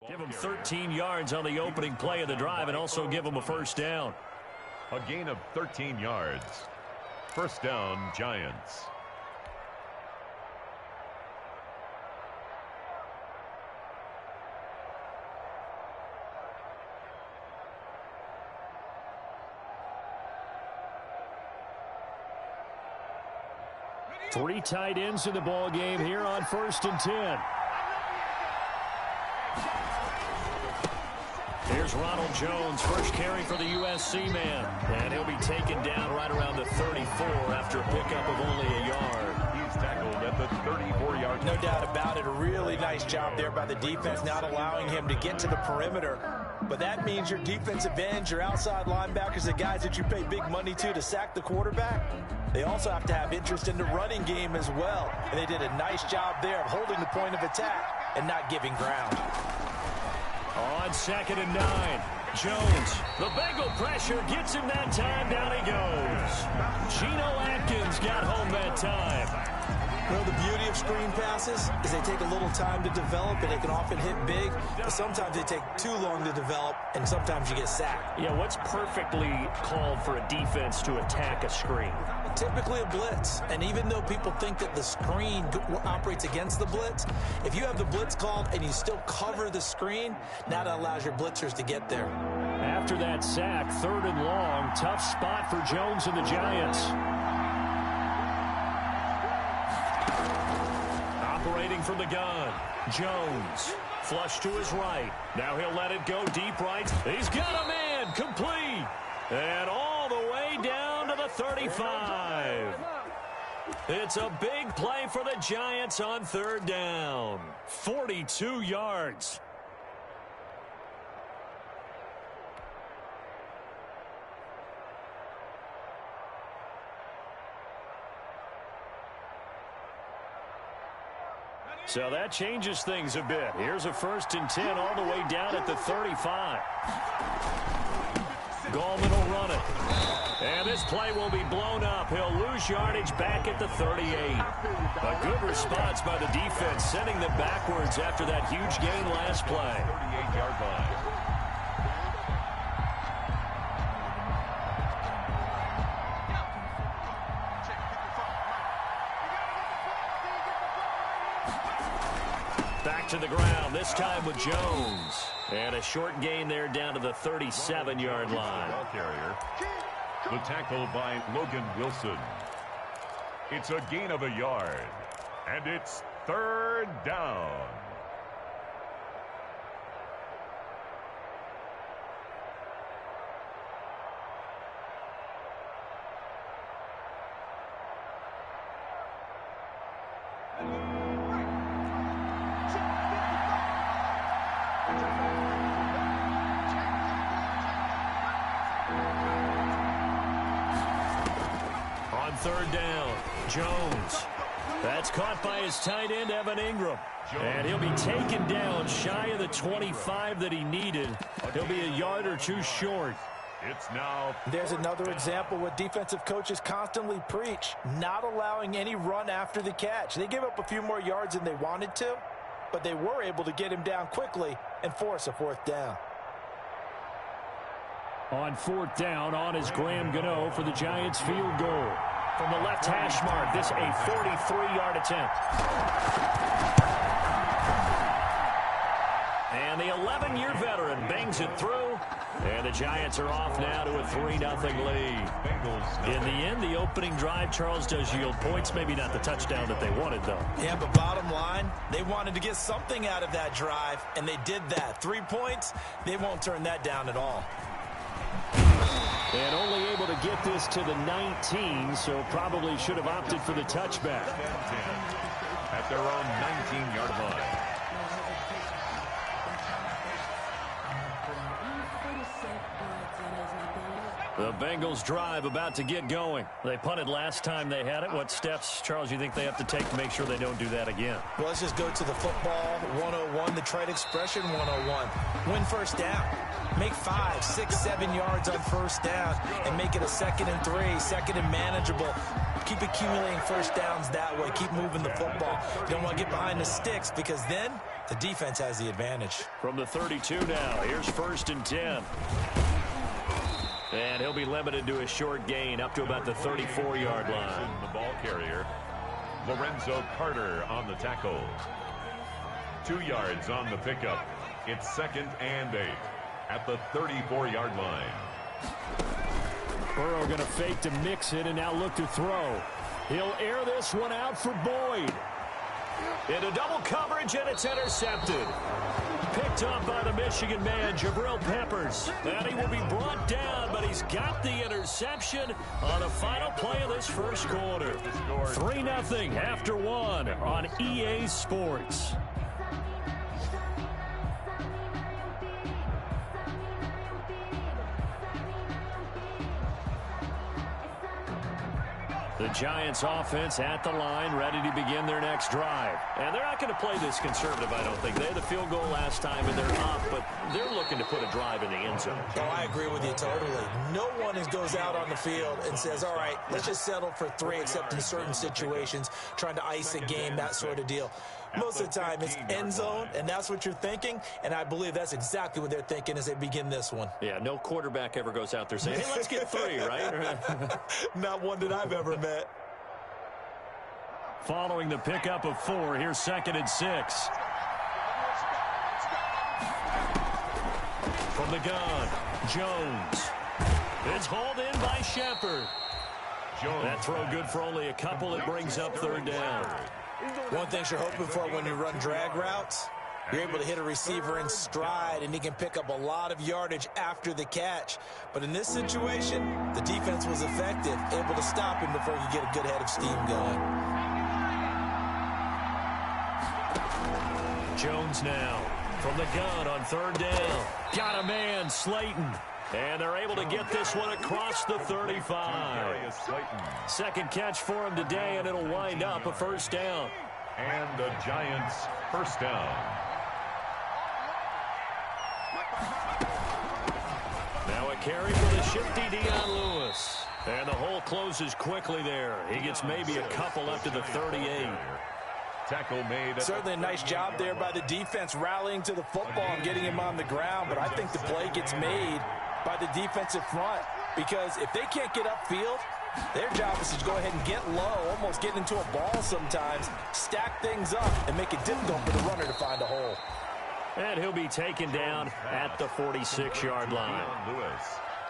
Give them 13 yards on the opening play of the drive and also give them a first down. A gain of 13 yards. First down, Giants. Three tight ends in the ball game here on 1st and 10. Here's Ronald Jones, first carry for the USC man. And he'll be taken down right around the 34 after a pickup of only a yard. He's tackled at the 34-yard line. No doubt about it. A really nice job there by the defense, not allowing him to get to the perimeter. But that means your defensive ends, your outside linebackers, the guys that you pay big money to sack the quarterback, they also have to have interest in the running game as well. And they did a nice job there of holding the point of attack and not giving ground. On 2nd and 9, Jones. The Bengal pressure gets him that time. Down he goes. Geno Atkins got home that time. Well, the beauty of screen passes is they take a little time to develop, and they can often hit big, but sometimes they take too long to develop, and sometimes you get sacked. Yeah, what's perfectly called for a defense to attack a screen? Typically a blitz, and even though people think that the screen operates against the blitz, if you have the blitz called and you still cover the screen, now that allows your blitzers to get there. After that sack, 3rd and long, tough spot for Jones and the Giants. Operating from the gun, Jones, flush to his right. Now he'll let it go deep right. He's got a man, complete, and all the way down to the 35. It's a big play for the Giants on 3rd down. 42 yards. So that changes things a bit. Here's a 1st and 10 all the way down at the 35. Gallman will run it. And this play will be blown up. He'll lose yardage back at the 38. A good response by the defense, sending them backwards after that huge gain last play. 38-yard line. Back to the ground, this time with Jones. And a short gain there down to the 37-yard line. Ball carrier. The tackle by Logan Wilson. It's a gain of a yard. And it's 3rd down. On 3rd down, Jones. That's caught by his tight end, Evan Ingram. And he'll be taken down shy of the 25 that he needed. He'll be a yard or two short. It's now. There's another example what defensive coaches constantly preach, not allowing any run after the catch. They gave up a few more yards than they wanted to, but they were able to get him down quickly and force a 4th down. On 4th down, on is Graham Gano for the Giants field goal. From the left hash mark, this a 43-yard attempt. And the 11-year veteran bangs it through. And the Giants are off now to a 3-0 lead. In the end, the opening drive, Charles, does yield points. Maybe not the touchdown that they wanted, though. Yeah, but bottom line, they wanted to get something out of that drive, and they did that. 3 points, they won't turn that down at all. And only able to get this to the 19, so probably should have opted for the touchback. At their own 19-yard line. The Bengals drive about to get going. They punted last time they had it. What steps, Charles, you think they have to take to make sure they don't do that again? Well, let's just go to the football 101, the trade expression 101. Win 1st down. Make 5, 6, 7 yards on 1st down and make it a 2nd and 3, 2nd and manageable. Keep accumulating 1st downs that way. Keep moving the football. You don't want to get behind the sticks because then The defense has the advantage. From the 32 now, here's 1st and 10. And he'll be limited to a short gain up to about the 34-yard line. The ball carrier, Lorenzo Carter on the tackle. 2 yards on the pickup. It's 2nd and 8 at the 34-yard line. Burrow going to fake to mix it and now look to throw. He'll air this one out for Boyd. Into double coverage, and it's intercepted. Picked up by the Michigan man, Jabril Peppers. And he will be brought down, but he's got the interception on the final play of this first quarter. 3-0 after 1 on EA Sports. The Giants offense at the line, ready to begin their next drive. And they're not going to play this conservative, I don't think. They had the field goal last time, and they're up, but they're looking to put a drive in the end zone. Oh, I agree with you totally. No one goes out on the field and says, all right, let's just settle for 3, except in certain situations, trying to ice a game, that sort of deal. Most of the time, it's end zone, and that's what you're thinking, and I believe that's exactly what they're thinking as they begin this one. Yeah, no quarterback ever goes out there saying, hey, let's get 3, right? Not one that I've ever met. Following the pickup of 4, here's 2nd and 6. From the gun, Jones. It's hauled in by Shepard. That throw good for only a couple. It brings up 3rd down. One thing you're hoping for when you run drag routes, you're able to hit a receiver in stride, and he can pick up a lot of yardage after the catch. But in this situation, the defense was effective, able to stop him before he could get a good head of steam going. Jones now from the gun on 3rd down. Got a man, Slayton. And they're able to get this one across the 35. 2nd catch for him today, and it'll wind up a 1st down. And the Giants' 1st down. Now a carry for the shifty Dion Lewis. And the hole closes quickly there. He gets maybe a couple up to the 38. Tackle made. Certainly a nice job there by the defense rallying to the football and getting him on the ground, but I think the play gets made by the defensive front, because if they can't get upfield, their job is to go ahead and get low, almost get into a ball sometimes, stack things up, and make it difficult for the runner to find a hole. And he'll be taken down at the 46-yard line.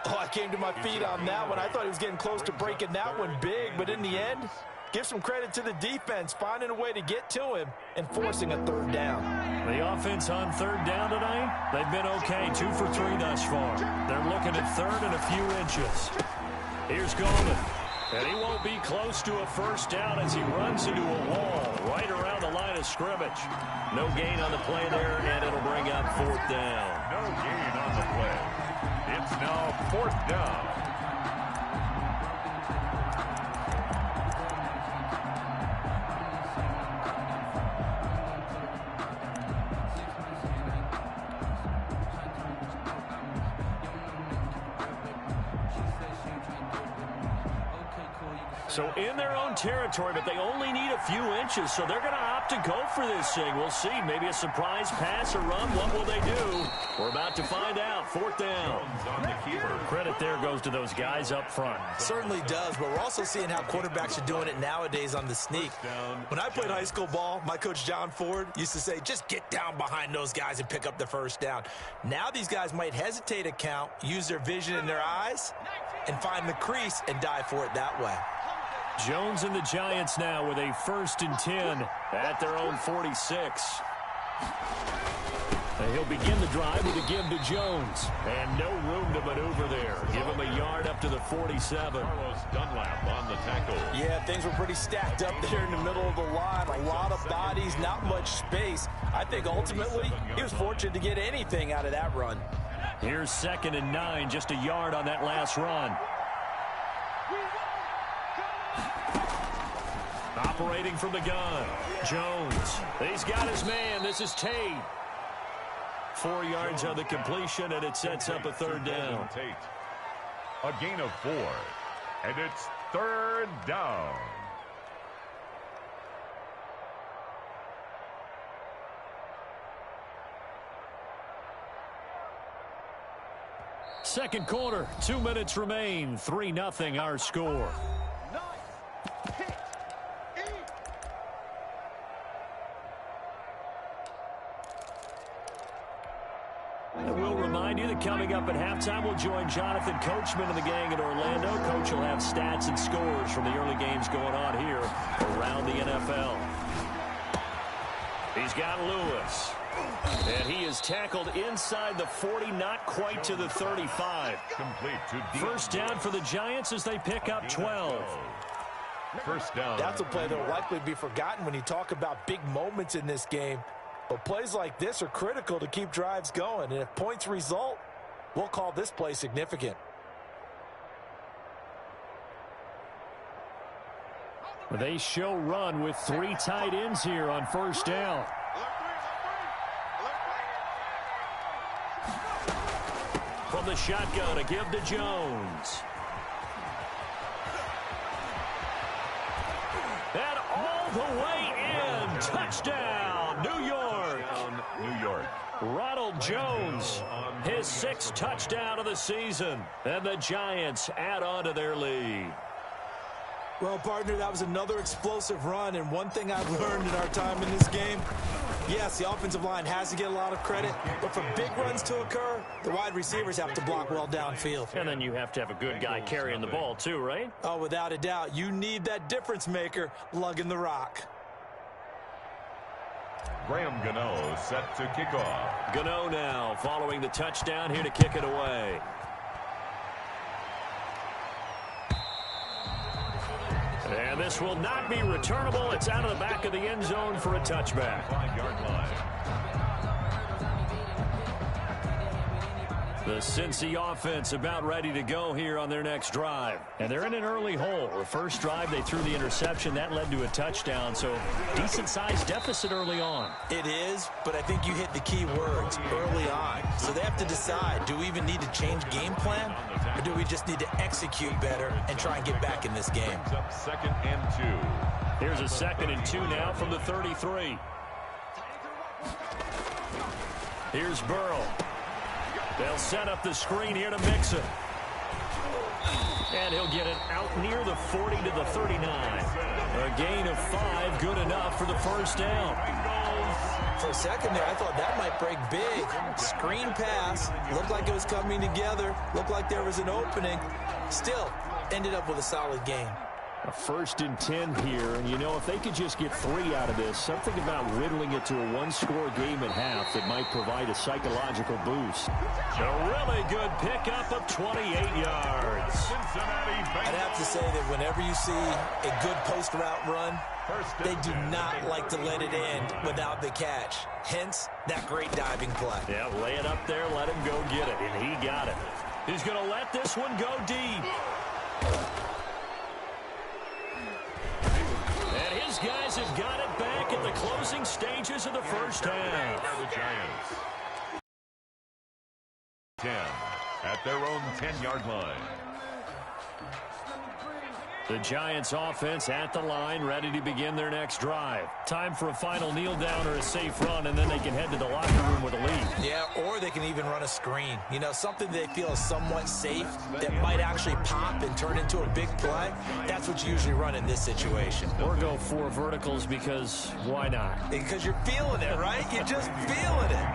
Oh, I came to my feet on that one. I thought he was getting close to breaking that one big, but in the end, give some credit to the defense, finding a way to get to him and forcing a 3rd down. The offense on 3rd down tonight, they've been okay, 2 for 3 thus far. They're looking at 3rd and a few inches. Here's Goldman, and he won't be close to a 1st down as he runs into a wall right around the line of scrimmage. No gain on the play there, and it'll bring up 4th down. No gain on the play. It's now 4th down. So in their own territory, but they only need a few inches, so they're going to opt to go for this thing. We'll see. Maybe a surprise pass or run. What will they do? We're about to find out. 4th down. On the keeper. Credit there goes to those guys up front. Certainly does, but we're also seeing how quarterbacks are doing it nowadays on the sneak. When I played high school ball, my coach John Ford used to say, just get down behind those guys and pick up the 1st down. Now these guys might hesitate a count, use their vision in their eyes, and find the crease and dive for it that way. Jones and the Giants now with a 1st and 10 at their own 46. And he'll begin the drive with a give to Jones. And no room to maneuver there. Give him a yard up to the 47. Carlos Dunlap on the tackle. Yeah, things were pretty stacked up there in the middle of the line. A lot of bodies, not much space. I think ultimately he was fortunate to get anything out of that run. Here's 2nd and 9, just a yard on that last run. Operating from the gun, Jones. He's got his man. This is Tate. 4 yards on the completion, and it sets up a 3rd down. A gain of 4, and it's 3rd down. Second quarter, 2 minutes remain. 3-0 our score. And we'll remind you that coming up at halftime, we'll join Jonathan Coachman and the gang in Orlando. Coach will have stats and scores from the early games going on here around the NFL. He's got Lewis. And he is tackled inside the 40, not quite to the 35. Complete to First down for the Giants as they pick up 12. First down. That's a play that will likely be forgotten when you talk about big moments in this game. But plays like this are critical to keep drives going. And if points result, we'll call this play significant. They show run with 3 tight ends here on first down. From the shotgun, a give to Jones. And all the way in. Touchdown, New York. New York. Ronald Jones, his 6th touchdown of the season. And the Giants add on to their lead. Well, partner, that was another explosive run. And one thing I've learned in our time in this game, yes, the offensive line has to get a lot of credit, but for big runs to occur, the wide receivers have to block well downfield. And then you have to have a good guy carrying the ball too, right? Oh, without a doubt. You need that difference maker lugging the rock. Graham Gano set to kick off. Gano now following the touchdown here to kick it away. And this will not be returnable. It's out of the back of the end zone for a touchback. 5-yard line. The Cincy offense about ready to go here on their next drive. And they're in an early hole. The first drive, they threw the interception. That led to a touchdown. So decent-sized deficit early on. It is, but I think you hit the key words early on. So they have to decide, do we even need to change game plan? Or do we just need to execute better and try and get back in this game? Up 2nd and 2. Here's a 2nd and 2 now from the 33. Here's Burrow. They'll set up the screen here to Mixon. And he'll get it out near the 40 to the 39. A gain of 5, good enough for the first down. For a second there, I thought that might break big. Screen pass, looked like it was coming together, looked like there was an opening. Still, ended up with a solid gain. A 1st and 10 here, and you know, if they could just get 3 out of this, something about whittling it to a 1-score game at half that might provide a psychological boost. A really good pickup of 28 yards. I'd have to say that whenever you see a good post route run, they do not like to let it end without the catch. Hence, that great diving play. Yeah, lay it up there, let him go get it, and he got it. He's going to let this one go deep. And his guys have got it back at the closing stages of the first half. The Giants. 10 at their own 10-yard line. The Giants offense at the line, ready to begin their next drive. Time for a final kneel down or a safe run, and then they can head to the locker room with a lead. Yeah, or they can even run a screen. You know, something they feel is somewhat safe that might actually pop and turn into a big play. That's what you usually run in this situation. Or go 4 verticals because why not? Because you're feeling it, right? You're just feeling it.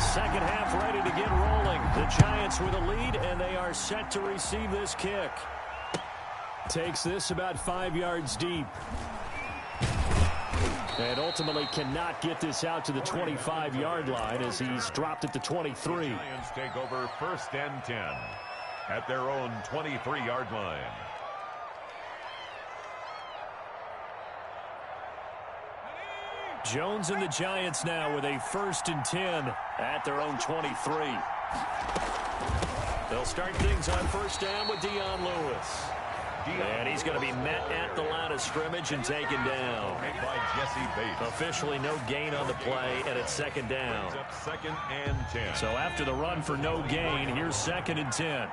Second half ready to get rolling. The Giants with a lead, and they are set to receive this kick. Takes this about 5 yards deep. And ultimately cannot get this out to the 25-yard line as he's dropped at the 23. Giants take over 1st and 10 at their own 23-yard line. Jones and the Giants now with a 1st and 10 at their own 23. They'll start things on first down with Dion Lewis. And he's going to be met at the line of scrimmage and taken down. By Jesse Bates. Officially no gain on the play, and it's 2nd down. Up 2nd and 10. So after the run for no gain, here's 2nd and 10.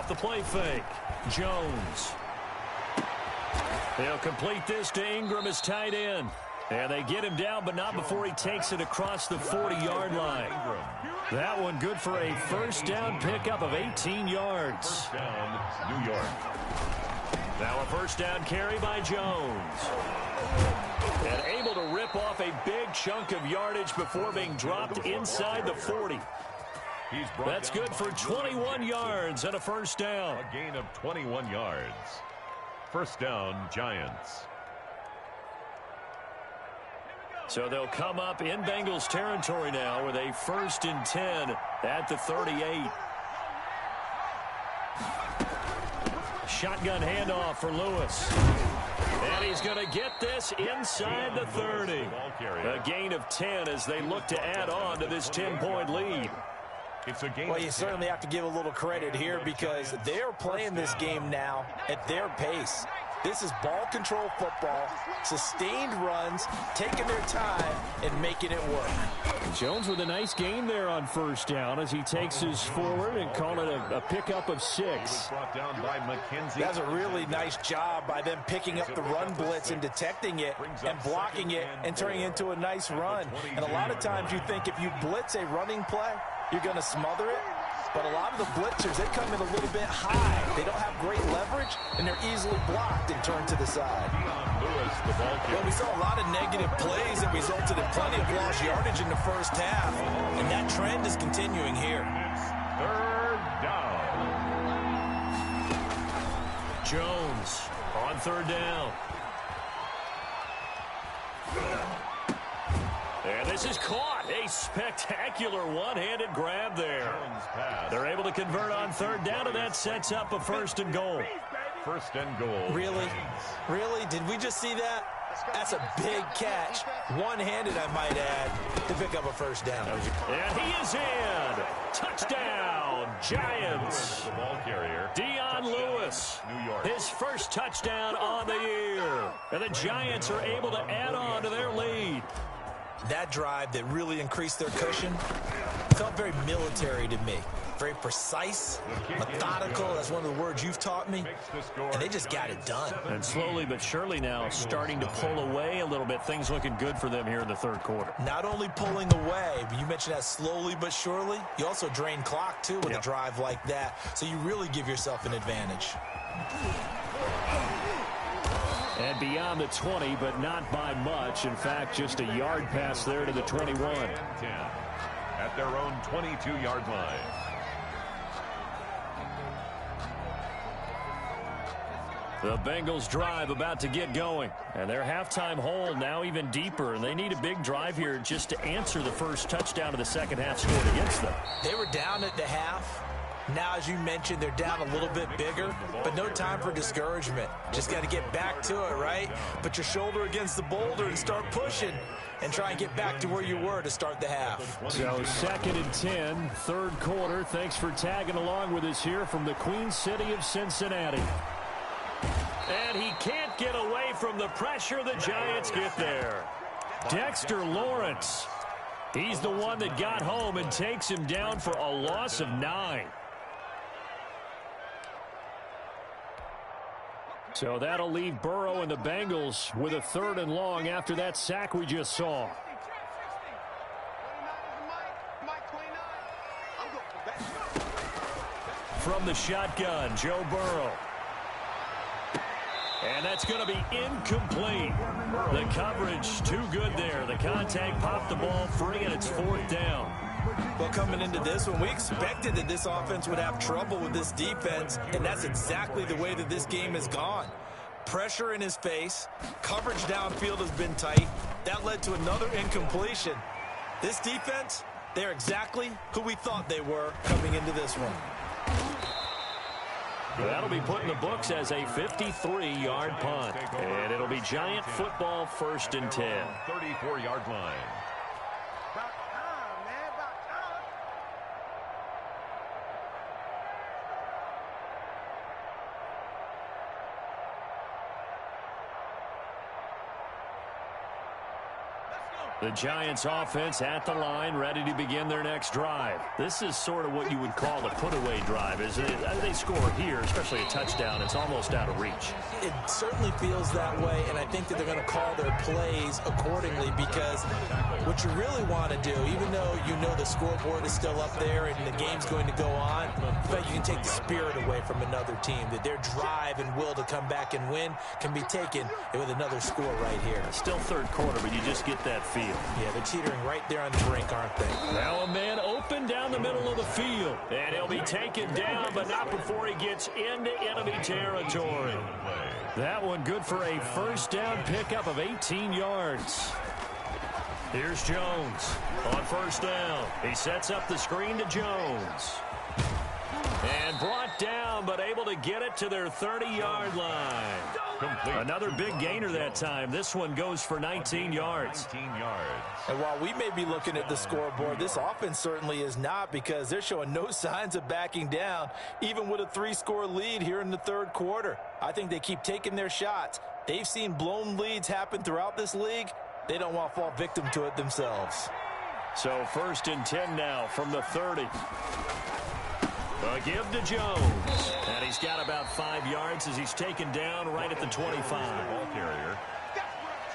off the play fake. Jones. He'll complete this to Ingram as tight end. And they get him down, but not before he takes it across the 40-yard line. That one good for a first down pickup of 18 yards. First down, New York. Now a first down carry by Jones. And able to rip off a big chunk of yardage before being dropped inside the 40. That's good for 21 yards and a first down. A gain of 21 yards. First down, Giants. So they'll come up in Bengals territory now with a 1st and 10 at the 38. Shotgun handoff for Lewis. And he's going to get this inside the 30. A gain of 10 as they look to add on to this 10-point lead. Well, you certainly have to give a little credit here because they're playing this game now at their pace. This is ball control football, sustained runs, taking their time, and making it work. Jones with a nice gain there on first down as he takes his forward and call it a pickup of 6. Brought down by McKenzie. That's a really nice job by them picking up the run blitz and detecting it and blocking it and turning it into a nice run. And a lot of times you think if you blitz a running play, you're going to smother it. But a lot of the blitzers, they come in a little bit high. They don't have great leverage, and they're easily blocked and turned to the side. Well, we saw a lot of negative plays that resulted in plenty of lost yardage in the first half, and that trend is continuing here. Third down. Jones on third down. And this is caught. A spectacular one-handed grab there. They're able to convert on third down, and that sets up a 1st and goal. 1st and goal. Really? Really? Did we just see that? That's a big catch. One-handed, I might add, to pick up a first down. And he is in. Touchdown, Giants. The ball carrier. Dion Lewis. New York. His first touchdown on the year. And the Giants are able to add on to their lead. That drive that really increased their cushion felt very military to me. Very precise, methodical. That's one of the words you've taught me. And they just got it done. And slowly but surely now starting to pull away a little bit. Things looking good for them here in the third quarter. Not only pulling away, but you mentioned that slowly but surely. You also drain clock, too, with a drive like that. So you really give yourself an advantage. And beyond the 20, but not by much. In fact, just a yard pass there to the 21. 10 at their own 22-yard line. The Bengals drive about to get going. And their halftime hole now even deeper. And they need a big drive here just to answer the first touchdown of the second half scored against them. They were down at the half. Now, as you mentioned, they're down a little bit bigger, but no time for discouragement. Just got to get back to it, right? Put your shoulder against the boulder and start pushing and try and get back to where you were to start the half. So 2nd and 10, third quarter. Thanks for tagging along with us here from the Queen City of Cincinnati. And he can't get away from the pressure. The Giants get there. Dexter Lawrence. He's the one that got home and takes him down for a loss of 9. So that'll leave Burrow and the Bengals with a 3rd and long after that sack we just saw. From the shotgun, Joe Burrow. And that's going to be incomplete. The coverage too good there. The contact popped the ball free, and it's 4th down. Well, coming into this one, we expected that this offense would have trouble with this defense, and that's exactly the way that this game has gone. Pressure in his face. Coverage downfield has been tight. That led to another incompletion. This defense, they're exactly who we thought they were coming into this one. That'll be put in the books as a 53-yard punt. And it'll be Giant football 1st and 10. 34-yard line. The Giants offense at the line, ready to begin their next drive. This is sort of what you would call a put-away drive, isn't it? They score here, especially a touchdown. It's almost out of reach. It certainly feels that way, and I think that they're going to call their plays accordingly, because what you really want to do, even though you know the scoreboard is still up there and the game's going to go on, but you can take the spirit away from another team, that their drive and will to come back and win can be taken with another score right here. Still third quarter, but you just get that feel. Yeah, they're teetering right there on the brink, aren't they? Now a man open down the middle of the field. And he'll be taken down, but not before he gets into enemy territory. That one good for a first down pickup of 18 yards. Here's Jones on first down. He sets up the screen to Jones. And brought down, but able to get it to their 30-yard line. Complete. Another big gainer that time. This one goes for 19 yards. 19 yards. And while we may be looking at the scoreboard, this offense certainly is not, because they're showing no signs of backing down, even with a 3-score lead here in the third quarter. I think they keep taking their shots. They've seen blown leads happen throughout this league. They don't want to fall victim to it themselves. So first and 10 now from the 30. A give to Jones. And he's got about 5 yards as he's taken down right at the 25. Ball carrier.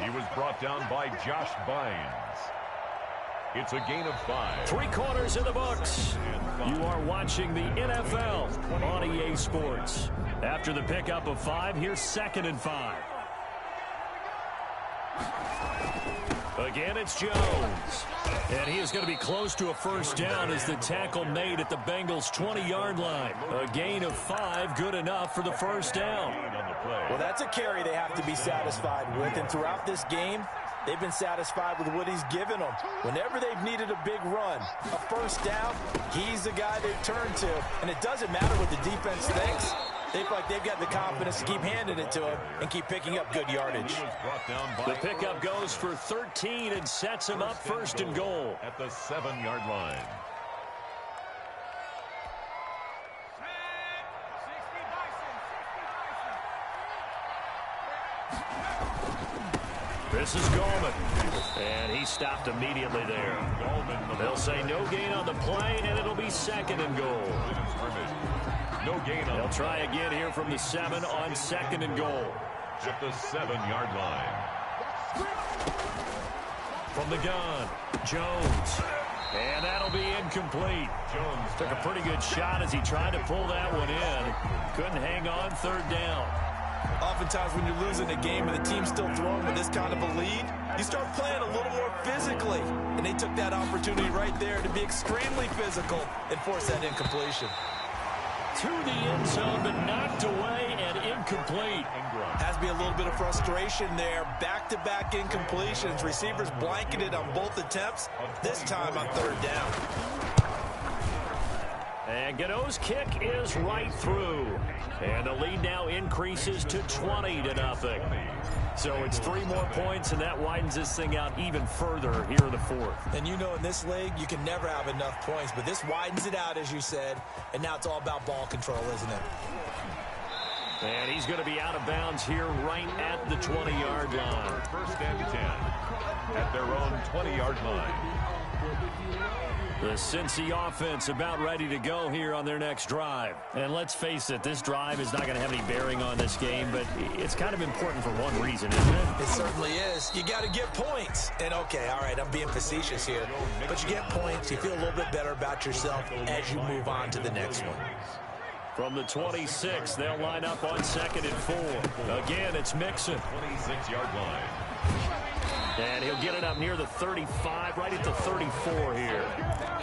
He was brought down by Josh Bynes. It's a gain of 5. 3 quarters in the books. You are watching the NFL on EA Sports. After the pickup of 5, here's 2nd and 5. Again, it's Jones. And he is going to be close to a first down as the tackle made at the Bengals' 20-yard line. A gain of 5, good enough for the first down. Well, that's a carry they have to be satisfied with. And throughout this game, they've been satisfied with what he's given them. Whenever they've needed a big run, a first down, he's the guy they've turned to. And it doesn't matter what the defense thinks. They feel like they've got the confidence to keep handing it to him and keep picking up good yardage. The pickup goes for 13 and sets him up first and goal. At the 7-yard line. This is Gallman. And he stopped immediately there. They'll say no gain on the play, and it'll be 2nd and goal. No gain on. They'll try again here from the 7 on 2nd and goal. At the 7-yard line. From the gun, Jones. And that'll be incomplete. Jones took a pretty good shot as he tried to pull that one in. Couldn't hang on, 3rd down. Oftentimes when you're losing a game and the team's still throwing with this kind of a lead, you start playing a little more physically. And they took that opportunity right there to be extremely physical and force that incompletion. To the end zone, but knocked away and incomplete. Has to be a little bit of frustration there. Back-to-back incompletions. Receivers blanketed on both attempts, this time on 3rd down. And Gano's kick is right through. And the lead now increases to 20-0. So it's 3 more points, and that widens this thing out even further here in the 4th. And you know, in this league, you can never have enough points, but this widens it out, as you said, and now it's all about ball control, isn't it? And he's going to be out of bounds here right at the 20-yard line. First and 10 at their own 20-yard line. The Cincy offense about ready to go here on their next drive. And let's face it, this drive is not going to have any bearing on this game, but it's kind of important for one reason, isn't it? It certainly is. You got to get points. And, okay, all right, I'm being facetious here. But you get points, you feel a little bit better about yourself as you move on to the next one. From the 26, they'll line up on 2nd and 4. Again, it's Mixon. 26-yard line. And he'll get it up near the 35, right at the 34 here.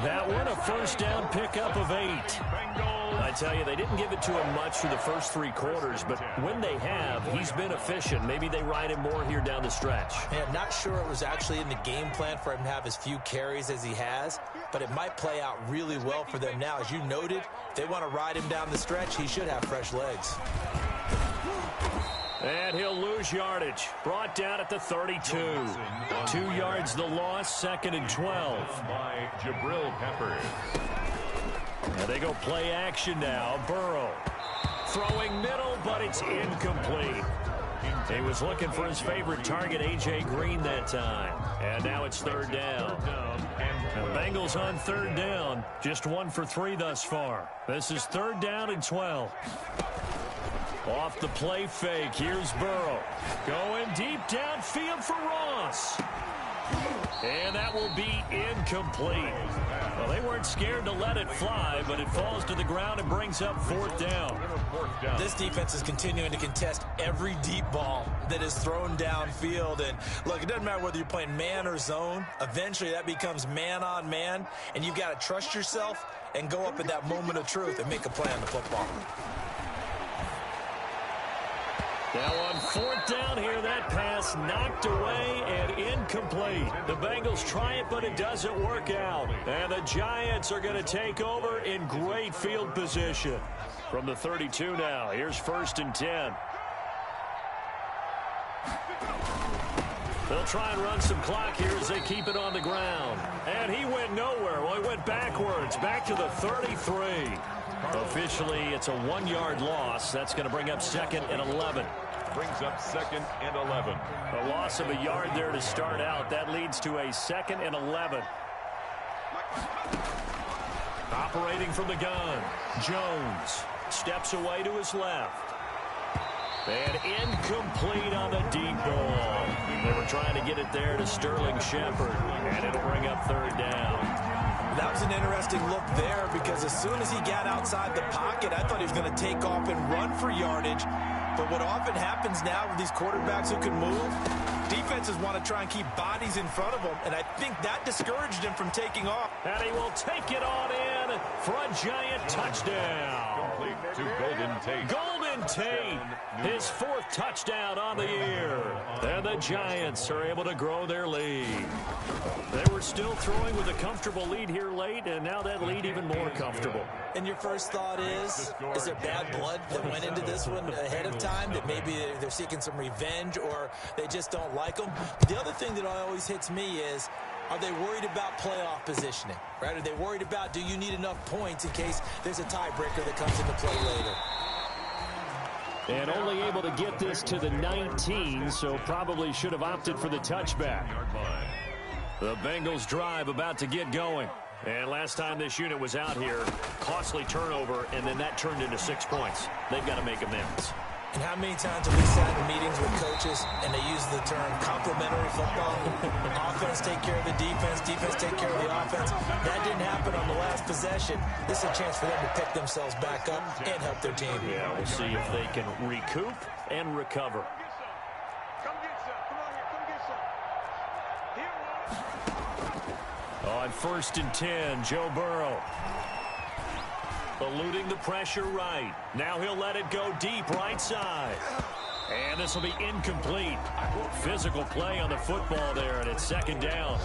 That one, a first down pickup of 8. I tell you, they didn't give it to him much through the first 3 quarters, but when they have, he's been efficient. Maybe they ride him more here down the stretch. Yeah, I'm not sure it was actually in the game plan for him to have as few carries as he has, but it might play out really well for them now. As you noted, if they want to ride him down the stretch, he should have fresh legs. And he'll lose yardage. Brought down at the 32. 2 yards the loss, 2nd and 12. By Jabril Peppers. And they go play action now. Burrow throwing middle, but it's incomplete. He was looking for his favorite target, A.J. Green, that time. And now it's third down. The Bengals on third down. Just 1 for 3 thus far. This is third down and 12. Off the play fake. Here's Burrow. Going deep downfield for Ross. And that will be incomplete. Well, they weren't scared to let it fly, but it falls to the ground and brings up fourth down. This defense is continuing to contest every deep ball that is thrown downfield. And look, it doesn't matter whether you're playing man or zone. Eventually that becomes man on man, and you've got to trust yourself and go up at that moment of truth and make a play on the football. Now on fourth down here, that pass knocked away and incomplete. The Bengals try it, but it doesn't work out. And the Giants are going to take over in great field position. From the 32 now, here's first and 10. They'll try and run some clock here as they keep it on the ground. And he went nowhere. Well, he went backwards, back to the 33. Officially, it's a 1-yard loss. That's going to bring up second and 11. Brings up second and 11. A loss of a yard there to start out. That leads to a second and 11. Operating from the gun, Jones steps away to his left. And incomplete on the deep ball. They were trying to get it there to Sterling Shepard, and it'll bring up third down. That was an interesting look there because as soon as he got outside the pocket, I thought he was going to take off and run for yardage. But what often happens now with these quarterbacks who can move, defenses want to try and keep bodies in front of them, and I think that discouraged him from taking off. And he will take it on in for a Giant touchdown. Complete to Golden Tate. Golden Tate, his 4th touchdown on the year. And the Giants are able to grow their lead. They were still throwing with a comfortable lead here late, and now that lead even more comfortable. And your first thought is there bad blood that went into this one ahead of time, that maybe they're seeking some revenge or they just don't like them? The other thing that always hits me is, are they worried about playoff positioning, right? Are they worried about, do you need enough points in case there's a tiebreaker that comes into play later? And only able to get this to the 19, so probably should have opted for the touchback. The Bengals drive about to get going. And last time this unit was out here, costly turnover, and then that turned into 6 points. They've got to make amends. And how many times have we sat in meetings with coaches and they use the term complementary football? Offense take care of the defense, defense take care of the offense. That didn't happen on the last possession. This is a chance for them to pick themselves back up and help their team. Yeah, we'll see if they can recoup and recover. On first and 10, Joe Burrow. Eluding the pressure right. Now he'll let it go deep right side. And this will be incomplete. Physical play on the football there, and it's second down.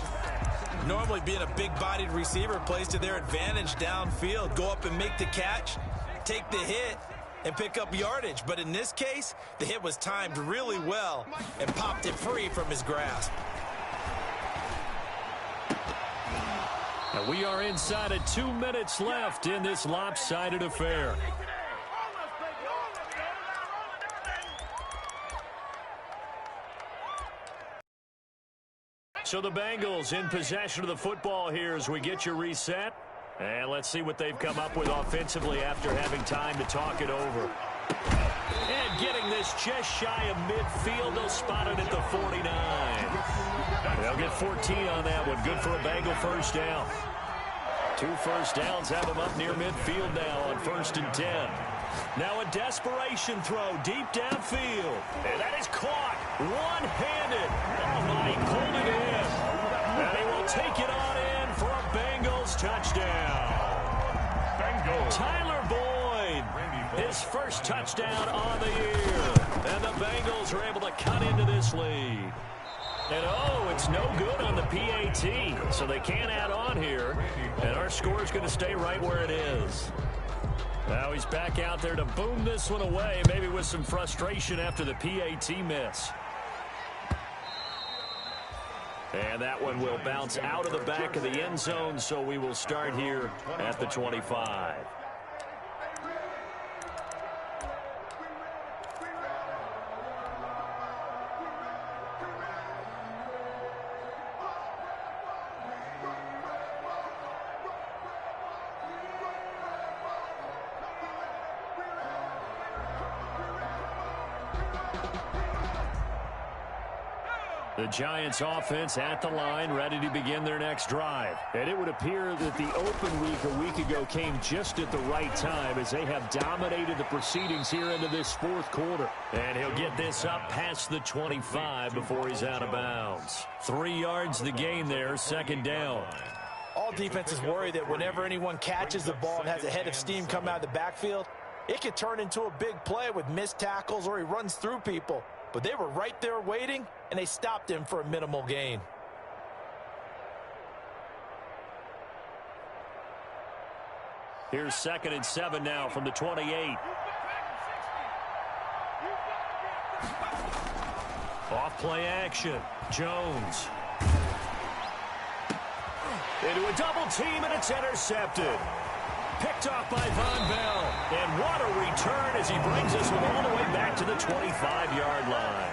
Normally being a big-bodied receiver plays to their advantage downfield. Go up and make the catch, take the hit, and pick up yardage. But in this case, the hit was timed really well and popped it free from his grasp. And we are inside of 2 minutes left in this lopsided affair. So the Bengals in possession of the football here as we get you reset. And let's see what they've come up with offensively after having time to talk it over. And getting this just shy of midfield. They'll spot it at the 49. They'll get 14 on that one. Good for a Bengal first down. 2 first downs have them up near midfield now on first and 10. Now a desperation throw deep downfield. And that is caught one-handed. Oh, my, pulled it in. And he will take it on in for a Bengals touchdown. Bengals. Tyler Boyd, his first touchdown on the year. And the Bengals are able to cut into this lead. And, oh, it's no good on the PAT, so they can't add on here. And our score is going to stay right where it is. Now he's back out there to boom this one away, maybe with some frustration after the PAT miss. And that one will bounce out of the back of the end zone, so we will start here at the 25. The Giants offense at the line, ready to begin their next drive. And it would appear that the open week a week ago came just at the right time as they have dominated the proceedings here into this fourth quarter. And he'll get this up past the 25 before he's out of bounds. 3 yards the gain there, second down. All defenses worry that whenever anyone catches the ball and has a head of steam come out of the backfield, it could turn into a big play with missed tackles or he runs through people. But they were right there waiting, and they stopped him for a minimal gain. Here's 2nd and 7 now from the 28. Off play action. Jones. Into a double team, and it's intercepted. Picked off by Von Bell. And what a return as he brings us all the way back to the 25-yard line.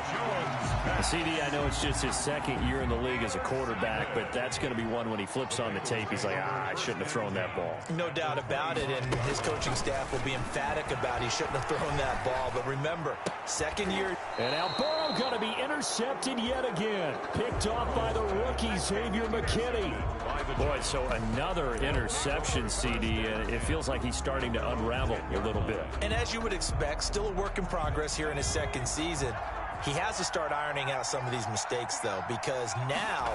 CD, I know it's just his second year in the league as a quarterback, but that's going to be one when he flips on the tape. He's like, I shouldn't have thrown that ball. No doubt about it, and his coaching staff will be emphatic about he shouldn't have thrown that ball. But remember, second year. And now Burrow going to be intercepted yet again. Picked off by the rookie, Xavier McKinney. Boy, so another interception, CD, and it feels like he's starting to unravel a little bit. And as you would expect, still a work in progress here in his second season. He has to start ironing out some of these mistakes, though, because now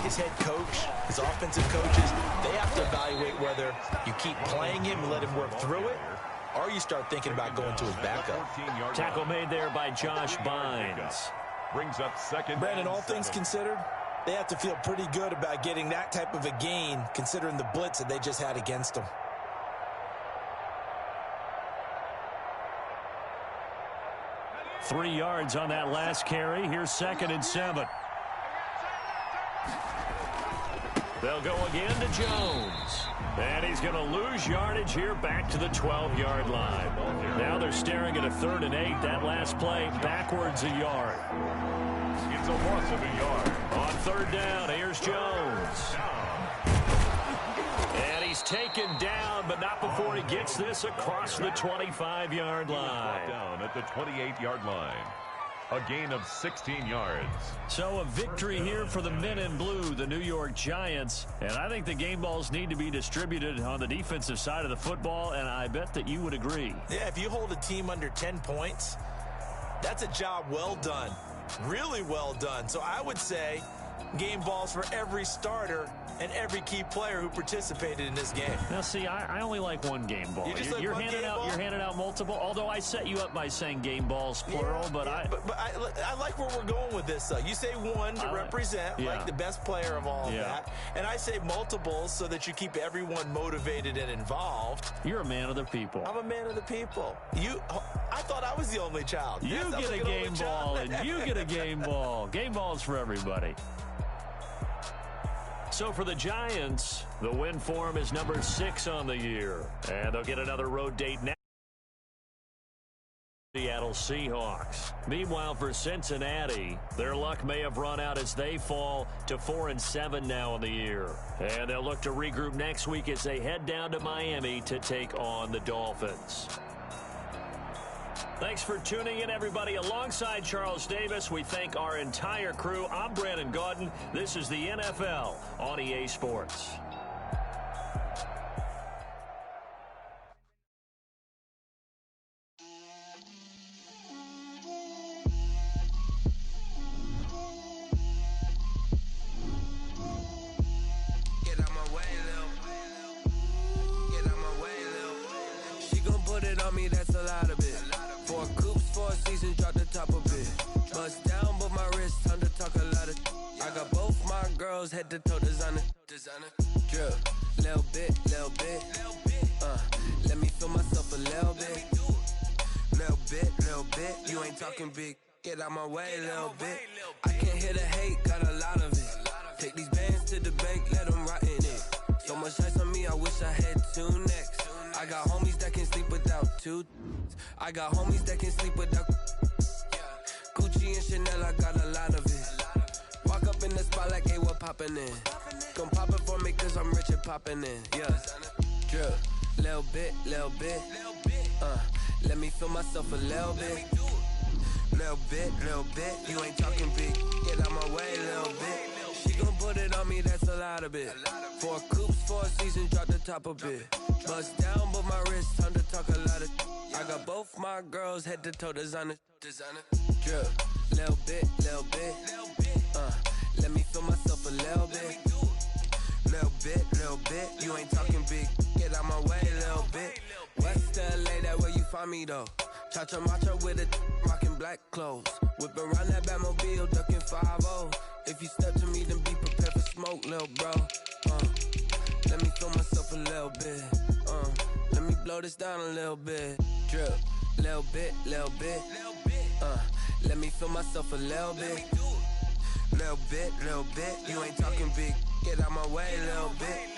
his head coach, his offensive coaches, they have to evaluate whether you keep playing him and let him work through it, or you start thinking about going to his backup. Tackle made there by Josh Bynes. Brings up second. Brandon, all things considered, they have to feel pretty good about getting that type of a gain, considering the blitz that they just had against them. Three yards on that last carry. Here's 2nd and 7. They'll go again to Jones. And he's going to lose yardage here back to the 12-yard line. Now they're staring at a 3rd and 8. That last play backwards a yard. It's a loss of a yard. On 3rd down, here's Jones. And he's taken down, but not before he gets this across the 25-yard line. Down at the 28-yard line. A gain of 16 yards. So a victory here for the men in blue, the New York Giants. And I think the game balls need to be distributed on the defensive side of the football, and I bet that you would agree. Yeah, if you hold a team under 10 points, that's a job well done. Really well done. So I would say game balls for every starter and every key player who participated in this game. Now, see, I only like one game ball. You're handing out multiple. Although I set you up by saying game balls plural, yeah, but I like where we're going with this. You say one to represent like the best player of all of that, and I say multiples so that you keep everyone motivated and involved. You're a man of the people. I'm a man of the people. I thought I was the only child. You get a game ball, and you get a game ball. Game balls for everybody. So for the Giants, the win for them is number 6 on the year. And they'll get another road date now. Seattle Seahawks. Meanwhile, for Cincinnati, their luck may have run out as they fall to 4-7 now in the year. And they'll look to regroup next week as they head down to Miami to take on the Dolphins. Thanks for tuning in, everybody. Alongside Charles Davis, we thank our entire crew. I'm Brandon Gaudin. This is the NFL on EA Sports. Get out my way, Lil. Get out my way, Lil. She gon' put it on me, that's a lot of it. 4 coops, 4 seasons, drop the top of it. Bust down, but my wrist, time to talk a lot of. I got both my girls, head to toe designer. Drip, little bit. Let me feel myself a little bit. Little bit. You ain't talking big. Get out my way, little bit. I can't hear the hate, got a lot of it. Take these bands to the bank, let them rot in it. So much ice on me, I wish I had 2 necks. I got homies that can sleep without 2. I got homies that can sleep without Gucci and Chanel, I got a lot of it. Walk up in the spot like, hey, what poppin' in? Gon' pop it for me cause I'm rich and poppin' in. Yeah, drip, little bit. Let me feel myself a little bit. little bit. You ain't talking big, get out my way, little bit. She gon' put it on me, that's a lot of it. 4 coops, 4 seasons, drop the top a bit. Bust down, but my wrist, time to talk a lot of. I got both my girls head to toe designer. Drip, little bit, little bit. Let me feel myself a little bit. Little bit. You ain't talking big, get out my way, little bit. West LA, that where you find me though. Cha-cha matcha with a rockin' black clothes. Whip around that Batmobile, ducking 5-0. If you step to me, then be prepared for smoke, little bro. Let me feel myself a little bit. Let me blow this down a little bit. Drip, little bit, little bit. Let me feel myself a little bit. Little bit. You ain't talking big, get out my way, little bit.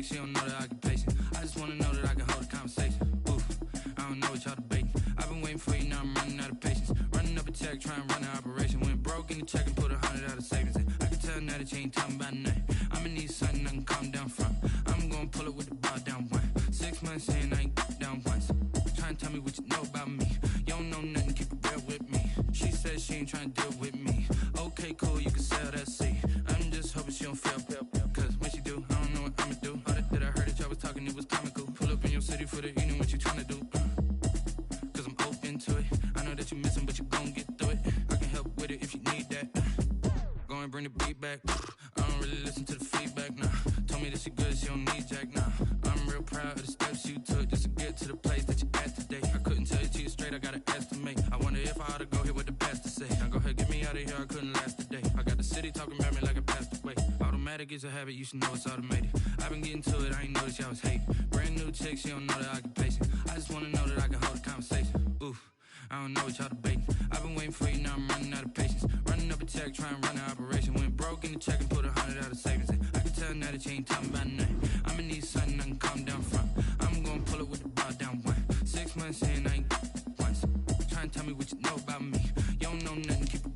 She don't know the occupation. I just wanna know that I can hold a conversation. Oof, I don't know what y'all debating. I've been waiting for you, now I'm running out of patience. Running up a check, trying to run an operation. Went broke in the check and put 100 out of savings in. I can tell now that you ain't talking about nothing. I'ma need something I can calm down from. I'm gonna pull it with the bar down one. 6 months in, I ain't down once. Trying to tell me what you know about me. You don't know nothing, keep it real with me. She says she ain't trying to deal with me. Okay, cool, you can sell that seat. I'm just hoping she don't fail. Cause when she do, I don't know what I'ma do. That I heard that y'all was talking, it was comical. Pull up in your city for the evening, what you tryna do? Cause I'm open to it. I know that you missing, but you gon' get through it. I can help with it if you need that. Go and bring the beat back. I don't really listen to the feedback, nah. Told me that she good, she don't need jack, nah. I'm real proud of the steps you took just to get to the place that you at today. I couldn't tell you to you straight, I gotta estimate. I wonder if I ought to go here with the pastor say. Now go ahead, get me out of here, I couldn't last a day. I got the city talking about me like a passed away. Automatic is a habit, you should know it's automated. I've been getting to it, I ain't noticed y'all was hating. Brand new chick, she don't know the occupation. I just wanna know that I can hold a conversation. Oof, I don't know what y'all debating. I've been waiting for you, now I'm running out of patience. Running up a check, trying to run an operation. Went broke in the check and put 100 out of savings in. I can tell now that you ain't talking about nothing. I'ma need something I can calm down from. I'm gonna pull it with the bar down one. 6 months in, I ain't once. Trying to tell me what you know about me. You don't know nothing, keep it